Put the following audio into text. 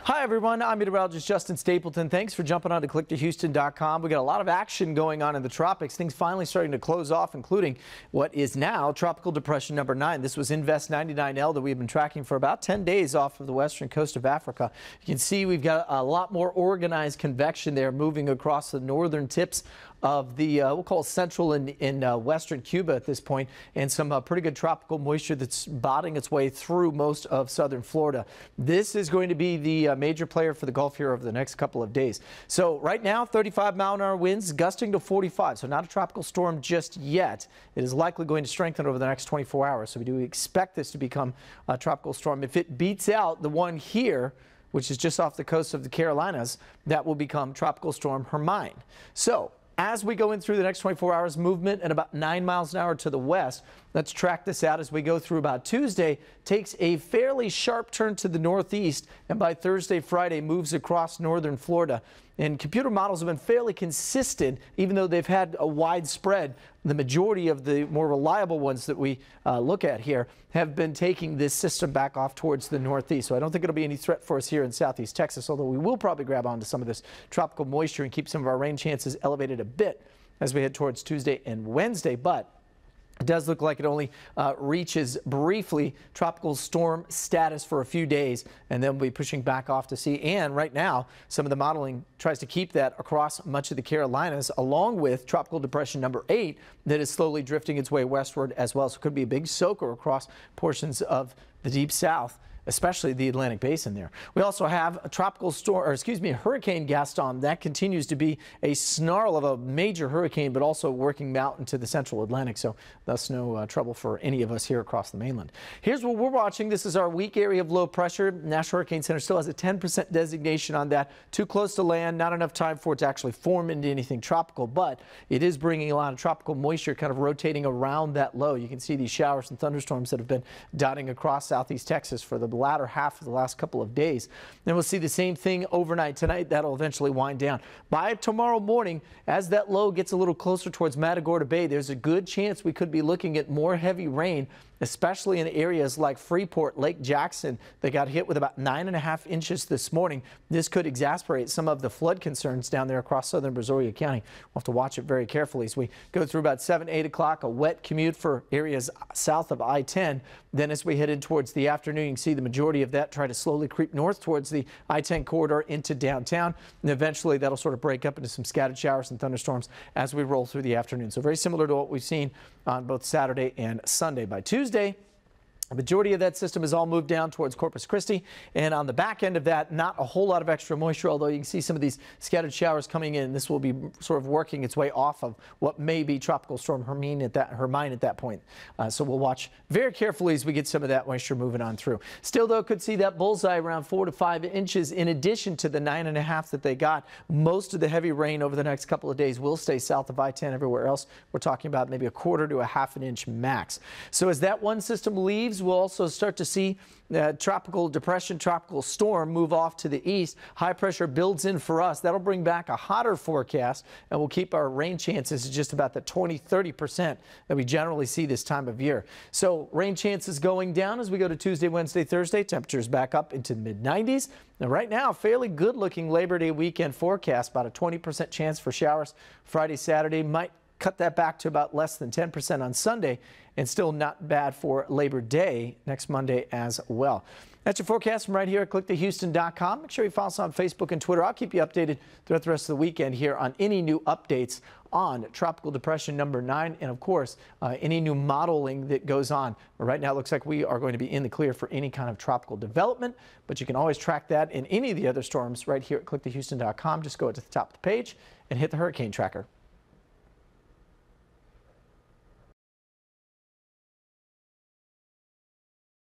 Hi, everyone. I'm Meteorologist Justin Stapleton. Thanks for jumping on to click2houston.com. We got a lot of action going on in the tropics. Things finally starting to close off, including what is now Tropical Depression number 9. This was Invest 99L that we've been tracking for about 10 days off of the western coast of Africa. You can see we've got a lot more organized convection there moving across the northern tips of the we'll call it central and western Cuba at this point, and some pretty good tropical moisture that's botting its way through most of southern Florida. This is going to be the major player for the Gulf here over the next couple of days. So right now, 35-mile-an-hour winds gusting to 45, so not a tropical storm just yet. It is likely going to strengthen over the next 24 hours, so we do expect this to become a tropical storm. If it beats out the one here, which is just off the coast of the Carolinas, that will become Tropical Storm Hermine. So as we go in through the next 24 hours, movement at about 9 miles an hour to the west. Let's track this out as we go through about Tuesday. Takes a fairly sharp turn to the northeast, and by Thursday, Friday, moves across northern Florida. And computer models have been fairly consistent, even though they've had a wide spread. The majority of the more reliable ones that we look at here have been taking this system back off towards the northeast. So I don't think it'll be any threat for us here in southeast Texas, although we will probably grab onto some of this tropical moisture and keep some of our rain chances elevated a bit as we head towards Tuesday and Wednesday. But it does look like it only reaches briefly tropical storm status for a few days, and then we'll be pushing back off to sea. And right now, some of the modeling tries to keep that across much of the Carolinas, along with Tropical Depression number 8 that is slowly drifting its way westward as well. So it could be a big soaker across portions of the deep south, especially the Atlantic Basin there. We also have a tropical storm, or excuse me, Hurricane Gaston. That continues to be a snarl of a major hurricane, but also working out into the central Atlantic. So thus no trouble for any of us here across the mainland. Here's what we're watching. This is our weak area of low pressure. National Hurricane Center still has a 10% designation on that. Too close to land, not enough time for it to actually form into anything tropical, but it is bringing a lot of tropical moisture kind of rotating around that low. You can see these showers and thunderstorms that have been dotting across southeast Texas for the latter half of the last couple of days. Then we'll see the same thing overnight tonight. That'll eventually wind down. By tomorrow morning, as that low gets a little closer towards Matagorda Bay, there's a good chance we could be looking at more heavy rain, especially in areas like Freeport, Lake Jackson. They got hit with about 9.5 inches this morning. This could exacerbate some of the flood concerns down there across southern Brazoria County. We'll have to watch it very carefully as we go through about 7, 8 o'clock, a wet commute for areas south of I-10. Then as we head in towards the afternoon, you can see the majority of that try to slowly creep north towards the I-10 corridor into downtown. And eventually that'll sort of break up into some scattered showers and thunderstorms as we roll through the afternoon. So very similar to what we've seen on both Saturday and Sunday. By Tuesday, the majority of that system has all moved down towards Corpus Christi, and on the back end of that, not a whole lot of extra moisture, although you can see some of these scattered showers coming in. This will be sort of working its way off of what may be Tropical Storm Hermine at that point. So we'll watch very carefully as we get some of that moisture moving on through. Still, though, could see that bullseye around 4 to 5 inches in addition to the 9.5 that they got. Most of the heavy rain over the next couple of days will stay south of I-10. Everywhere else, we're talking about maybe 1/4 to 1/2 inch max. So as that one system leaves, we'll also start to see tropical depression, tropical storm move off to the east. High pressure builds in for us. That'll bring back a hotter forecast, and we'll keep our rain chances at just about the 20–30% that we generally see this time of year. So rain chances going down as we go to Tuesday, Wednesday, Thursday. Temperatures back up into the mid-90s. Now right now, fairly good looking Labor Day weekend forecast. About a 20% chance for showers Friday, Saturday. Might cut that back to about less than 10% on Sunday, and still not bad for Labor Day next Monday as well. That's your forecast from right here at click2houston.com. Make sure you follow us on Facebook and Twitter. I'll keep you updated throughout the rest of the weekend here on any new updates on Tropical Depression number 9, and of course any new modeling that goes on. Right now it looks like we are going to be in the clear for any kind of tropical development, but you can always track that in any of the other storms right here at click2houston.com. Just go to the top of the page and hit the hurricane tracker.